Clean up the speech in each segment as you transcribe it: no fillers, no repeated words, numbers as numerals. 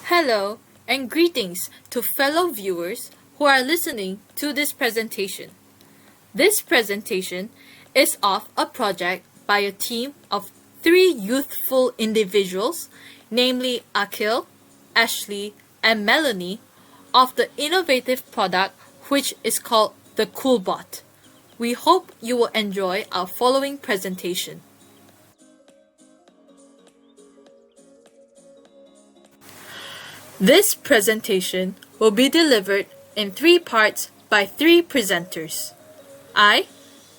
Hello and greetings to fellow viewers who are listening to this presentation. This presentation is of a project by a team of three youthful individuals, namely Akhil, Ashley, and Melanie, of the innovative product which is called the Coolbot. We hope you will enjoy our following presentation. This presentation will be delivered in three parts by three presenters. I,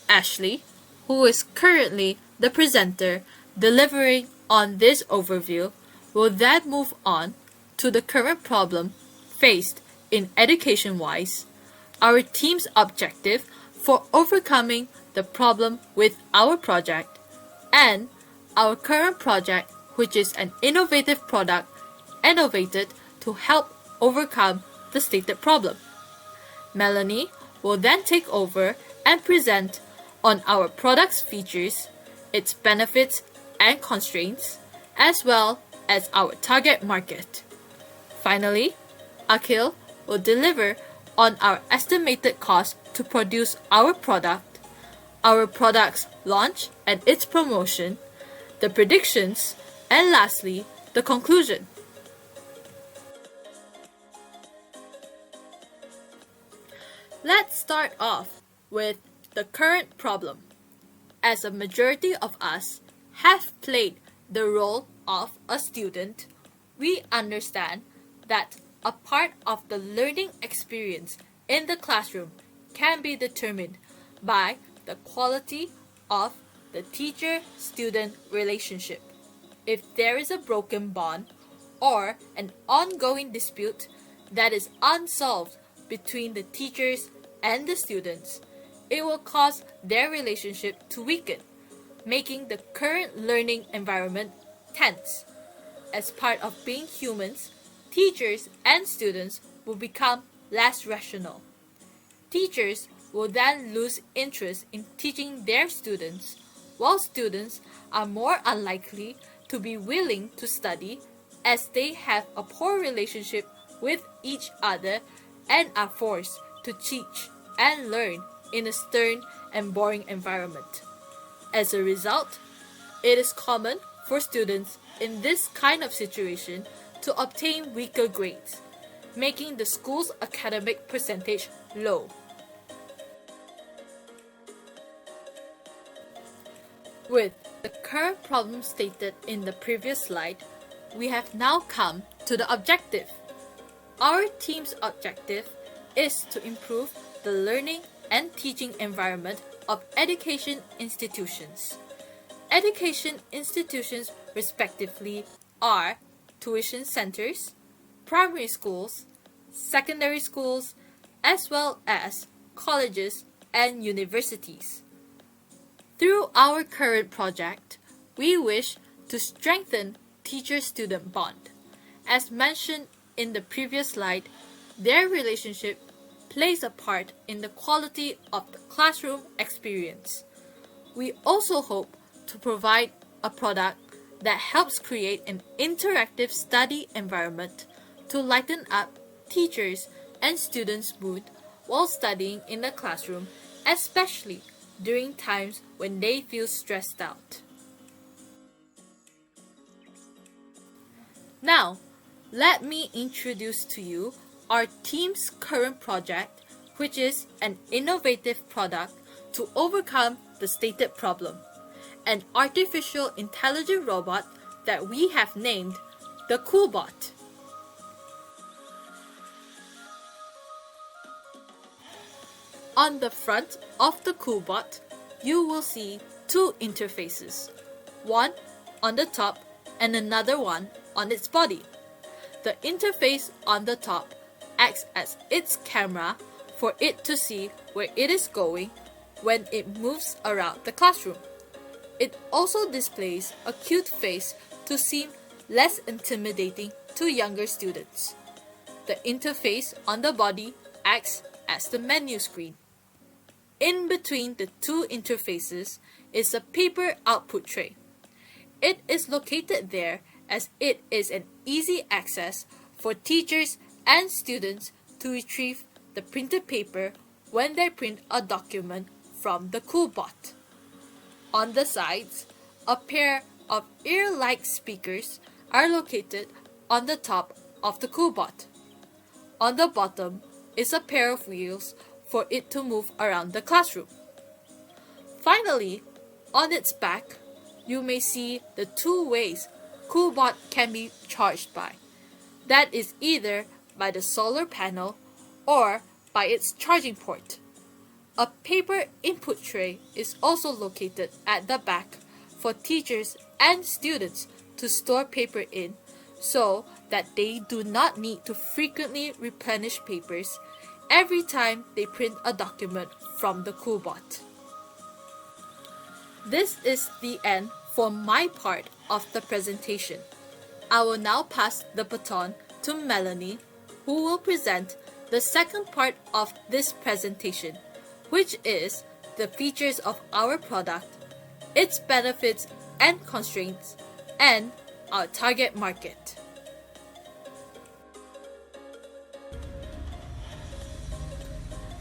Ashley, who is currently the presenter delivering on this overview, will then move on to the current problem faced in education-wise, our team's objective for overcoming the problem with our project, and our current project, which is an innovative product innovated to help overcome the stated problem. Melanie will then take over and present on our product's features, its benefits and constraints, as well as our target market. Finally, Akhil will deliver on our estimated cost to produce our product, our product's launch and its promotion, the predictions, and lastly, the conclusion. Let's start off with the current problem. As a majority of us have played the role of a student, we understand that a part of the learning experience in the classroom can be determined by the quality of the teacher-student relationship. If there is a broken bond or an ongoing dispute that is unsolved between the teachers and the students, it will cause their relationship to weaken, making the current learning environment tense. As part of being humans, teachers and students will become less rational. Teachers will then lose interest in teaching their students, while students are more unlikely to be willing to study as they have a poor relationship with each other and are forced to teach and learn in a stern and boring environment. As a result, it is common for students in this kind of situation to obtain weaker grades, making the school's academic percentage low. With the current problem stated in the previous slide, we have now come to the objective. Our team's objective is to improve the learning and teaching environment of education institutions. Education institutions respectively are tuition centers, primary schools, secondary schools, as well as colleges and universities. Through our current project, we wish to strengthen teacher-student bond. As mentioned in the previous slide, their relationship plays a part in the quality of the classroom experience. We also hope to provide a product that helps create an interactive study environment to lighten up teachers' and students' mood while studying in the classroom, especially during times when they feel stressed out. Now, let me introduce to you our team's current project, which is an innovative product to overcome the stated problem, an artificial intelligent robot that we have named the Coolbot. On the front of the Coolbot, you will see two interfaces, one on the top and another one on its body. The interface on the top acts as its camera for it to see where it is going when it moves around the classroom. It also displays a cute face to seem less intimidating to younger students. The interface on the body acts as the menu screen. In between the two interfaces is a paper output tray. It is located there as it is an easy access for teachers and students to retrieve the printed paper when they print a document from the CoolBot. On the sides, a pair of ear-like speakers are located on the top of the CoolBot. On the bottom is a pair of wheels for it to move around the classroom. Finally, on its back, you may see the two ways CoolBot can be charged by. That is either by the solar panel or by its charging port. A paper input tray is also located at the back for teachers and students to store paper in so that they do not need to frequently replenish papers every time they print a document from the CoolBot. This is the end for my part of the presentation. I will now pass the baton to Melanie, who will present the second part of this presentation, which is the features of our product, its benefits and constraints, and our target market.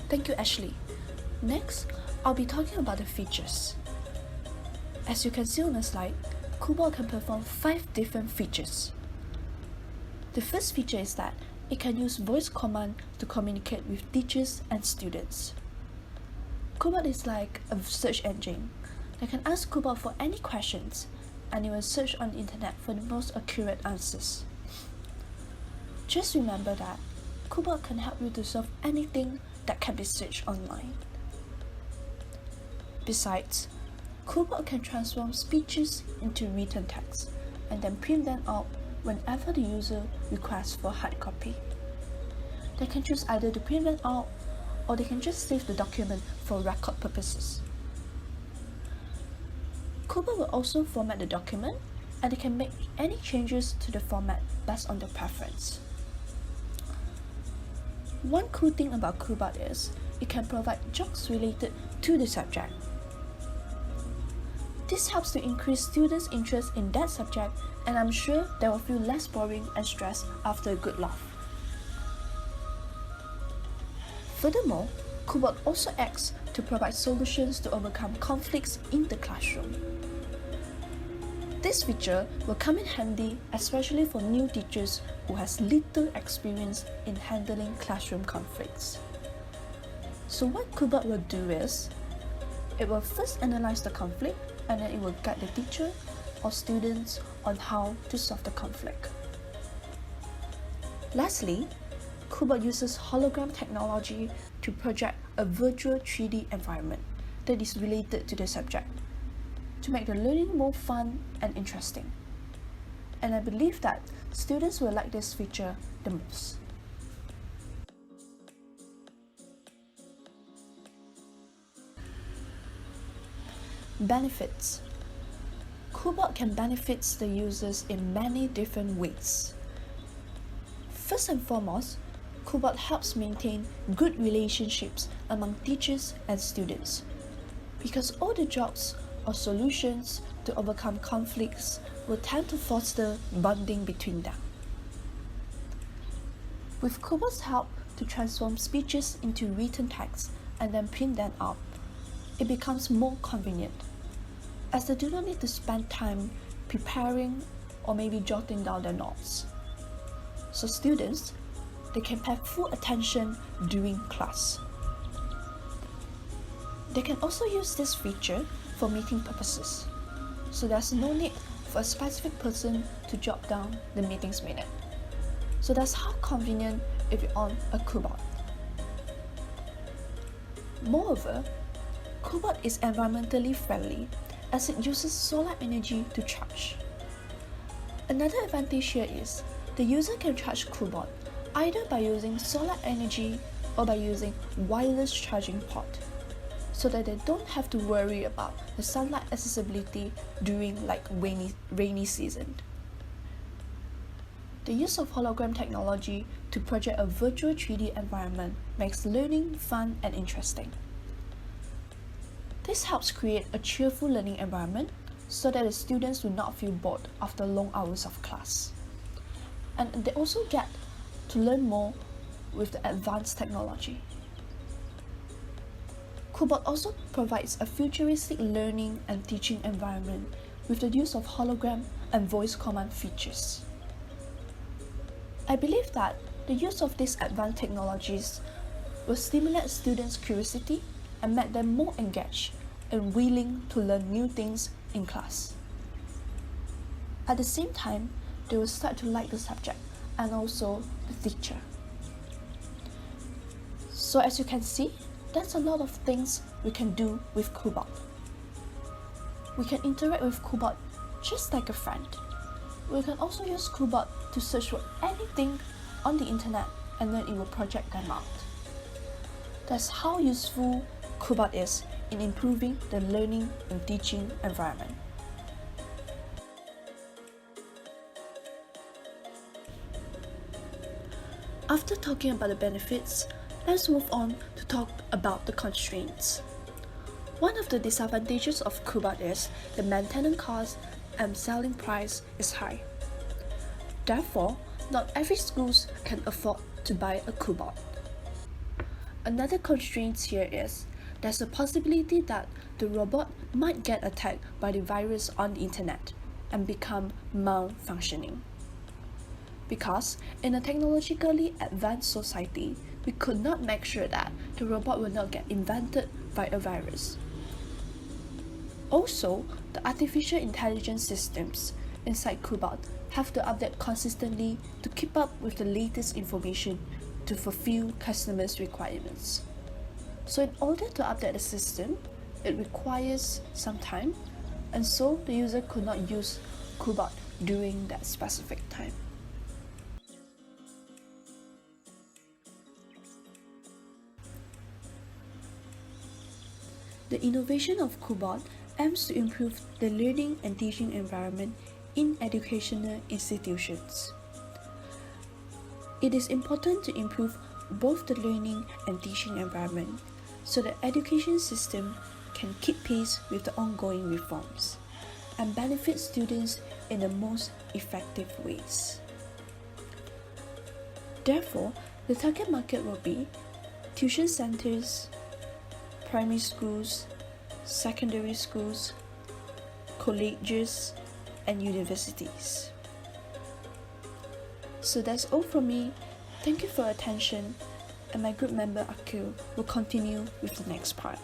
Thank you, Ashley. Next, I'll be talking about the features. As you can see on the slide, CoolBot can perform 5 different features. The first feature is that it can use voice command to communicate with teachers and students. CoolBot is like a search engine. You can ask CoolBot for any questions, and it will search on the internet for the most accurate answers. Just remember that CoolBot can help you to solve anything that can be searched online. Besides, CoolBot can transform speeches into written text and then print them out whenever the user requests for hard copy. They can choose either to print them out or they can just save the document for record purposes. CoolBot will also format the document and they can make any changes to the format based on their preference. One cool thing about CoolBot is it can provide jokes related to the subject. This helps to increase students' interest in that subject, and I'm sure they will feel less boring and stressed after a good laugh. Furthermore, CoolBot also acts to provide solutions to overcome conflicts in the classroom. This feature will come in handy especially for new teachers who has little experience in handling classroom conflicts. So what CoolBot will do is, it will first analyze the conflict and then it will guide the teacher or students on how to solve the conflict. Lastly, CoolBot uses hologram technology to project a virtual 3D environment that is related to the subject to make the learning more fun and interesting. And I believe that students will like this feature the most. Benefits. CoolBot can benefit the users in many different ways. First and foremost, CoolBot helps maintain good relationships among teachers and students, because all the jobs or solutions to overcome conflicts will tend to foster bonding between them. With CoolBot's help to transform speeches into written text and then print them out, it becomes more convenient, as they do not need to spend time preparing or maybe jotting down their notes. So students, they can pay full attention during class. They can also use this feature for meeting purposes, so there's no need for a specific person to jot down the meeting's minute. So that's how convenient if you're on a CoolBot. Moreover, CoolBot is environmentally friendly as it uses solar energy to charge. Another advantage here is the user can charge CoolBot either by using solar energy or by using wireless charging port, so that they don't have to worry about the sunlight accessibility during like rainy season. The use of hologram technology to project a virtual 3D environment makes learning fun and interesting. This helps create a cheerful learning environment so that the students will not feel bored after long hours of class. And they also get to learn more with the advanced technology. Coobot also provides a futuristic learning and teaching environment with the use of hologram and voice command features. I believe that the use of these advanced technologies will stimulate students' curiosity and make them more engaged and willing to learn new things in class. At the same time, they will start to like the subject and also the teacher. So as you can see, that's a lot of things we can do with Coobot. We can interact with Coobot just like a friend. We can also use Coobot to search for anything on the internet and then it will project them out. That's how useful Coobot is in improving the learning and teaching environment. After talking about the benefits, let's move on to talk about the constraints. One of the disadvantages of Coobot is the maintenance cost and selling price is high. Therefore, not every school can afford to buy a Coobot. Another constraint here is there's a possibility that the robot might get attacked by the virus on the internet and become malfunctioning. Because in a technologically advanced society, we could not make sure that the robot will not get invented by a virus. Also, the artificial intelligence systems inside Coobot have to update consistently to keep up with the latest information to fulfill customers' requirements. So in order to update the system, it requires some time, and so the user could not use Coobot during that specific time. The innovation of Coobot aims to improve the learning and teaching environment in educational institutions. It is important to improve both the learning and teaching environment so the education system can keep pace with the ongoing reforms and benefit students in the most effective ways. Therefore, the target market will be tuition centers, primary schools, secondary schools, colleges, and universities. So that's all from me. Thank you for your attention, and my group member Akil will continue with the next part.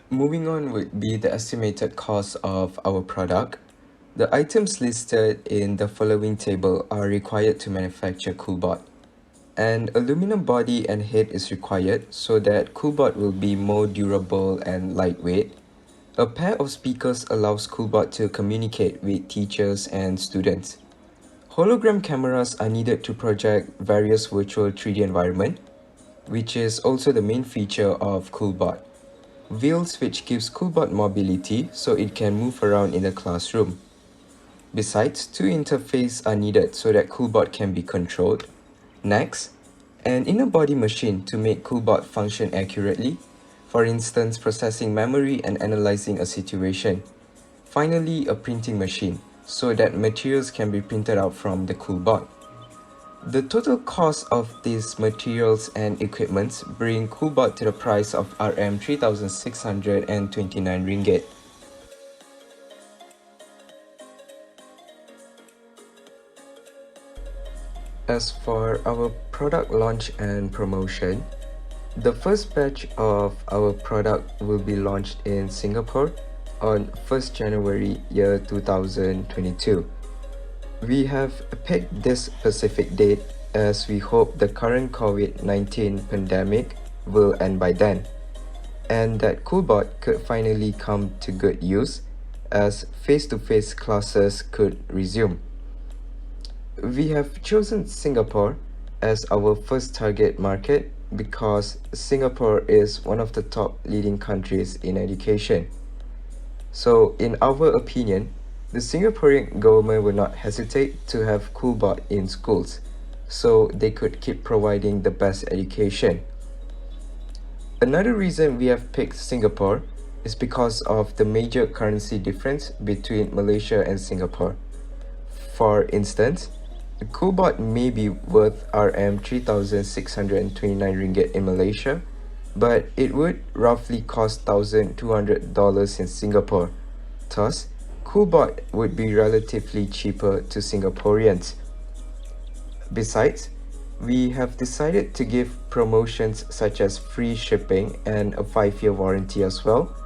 Moving on would be the estimated cost of our product. The items listed in the following table are required to manufacture Coobot. An aluminum body and head is required so that Coobot will be more durable and lightweight. A pair of speakers allows Coobot to communicate with teachers and students. Hologram cameras are needed to project various virtual 3D environment, which is also the main feature of Coobot. Wheels which gives Coobot mobility so it can move around in the classroom. Besides, two interfaces are needed so that Coobot can be controlled. Next, an inner body machine to make Coobot function accurately, for instance processing memory and analyzing a situation. Finally, a printing machine so that materials can be printed out from the Coobot. The total cost of these materials and equipments bring Coobot to the price of Rm 3,629 ringgit. As for our product launch and promotion, the first batch of our product will be launched in Singapore on 1st January year 2022. We have picked this specific date as we hope the current COVID-19 pandemic will end by then, and that Coobot could finally come to good use as face-to-face classes could resume. We have chosen Singapore as our first target market because Singapore is one of the top leading countries in education. So in our opinion, the Singaporean government will not hesitate to have Coobot in schools, so they could keep providing the best education. Another reason we have picked Singapore is because of the major currency difference between Malaysia and Singapore. For instance, a Coolbot may be worth Rm 3,629 ringgit in Malaysia, but it would roughly cost $1,200 in Singapore. Thus, Coolbot would be relatively cheaper to Singaporeans. Besides, we have decided to give promotions such as free shipping and a 5-year warranty as well.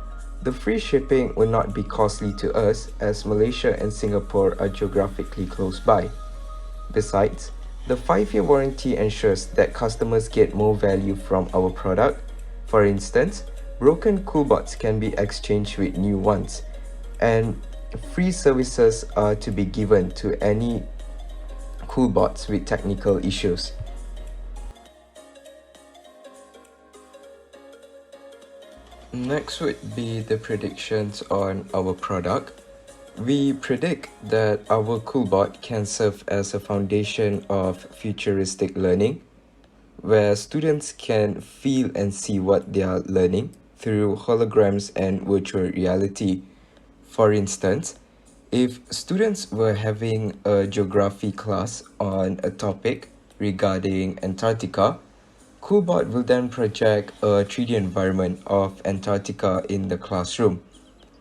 The free shipping will not be costly to us as Malaysia and Singapore are geographically close by. Besides, the 5-year warranty ensures that customers get more value from our product. For instance, broken Coolbots can be exchanged with new ones, and free services are to be given to any Coolbots with technical issues. Next would be the predictions on our product. We predict that our Coolbot can serve as a foundation of futuristic learning, where students can feel and see what they are learning through holograms and virtual reality. For instance, if students were having a geography class on a topic regarding Antarctica, Coolbot will then project a 3D environment of Antarctica in the classroom.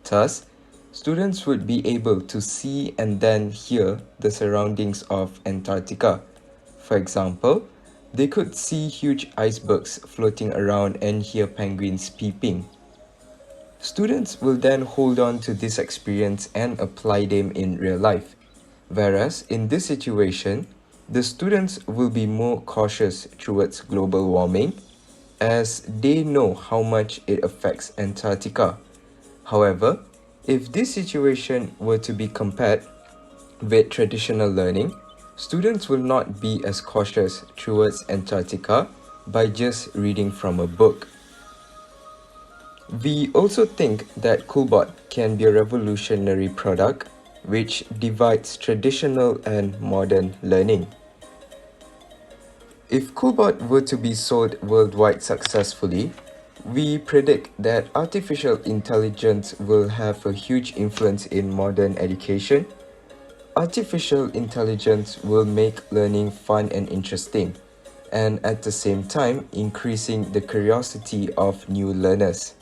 Thus, students would be able to see and then hear the surroundings of Antarctica. For example, they could see huge icebergs floating around and hear penguins peeping. Students will then hold on to this experience and apply them in real life. Whereas in this situation, the students will be more cautious towards global warming as they know how much it affects Antarctica. However, if this situation were to be compared with traditional learning, students will not be as cautious towards Antarctica by just reading from a book. We also think that Coolbot can be a revolutionary product which divides traditional and modern learning. If Coolbot were to be sold worldwide successfully, we predict that artificial intelligence will have a huge influence in modern education. Artificial intelligence will make learning fun and interesting, and at the same time increasing the curiosity of new learners.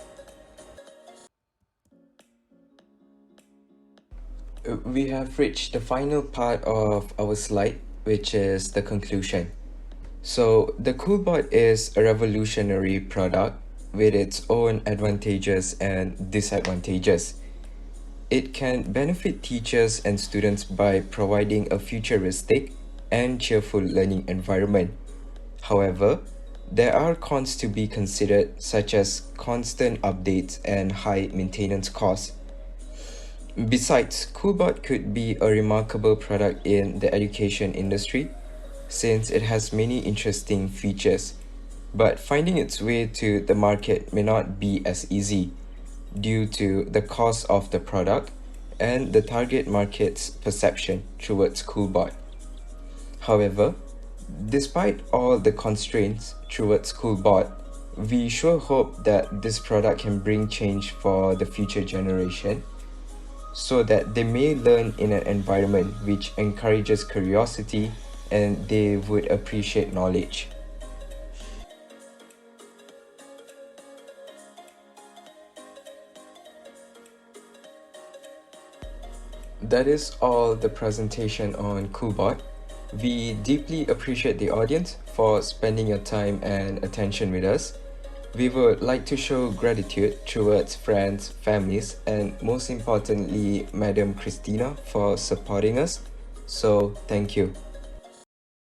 We have reached the final part of our slide, which is the conclusion. So, the Coolbot is a revolutionary product with its own advantages and disadvantages. It can benefit teachers and students by providing a futuristic and cheerful learning environment. However, there are cons to be considered, such as constant updates and high maintenance costs. Besides, Coolbot could be a remarkable product in the education industry since it has many interesting features, but finding its way to the market may not be as easy due to the cost of the product and the target market's perception towards Coolbot. However, despite all the constraints towards Coolbot, we sure hope that this product can bring change for the future generation, so that they may learn in an environment which encourages curiosity and they would appreciate knowledge. That is all the presentation on Coolbot. We deeply appreciate the audience for spending your time and attention with us. We would like to show gratitude towards friends, families, and most importantly, Madam Christina for supporting us. So, thank you.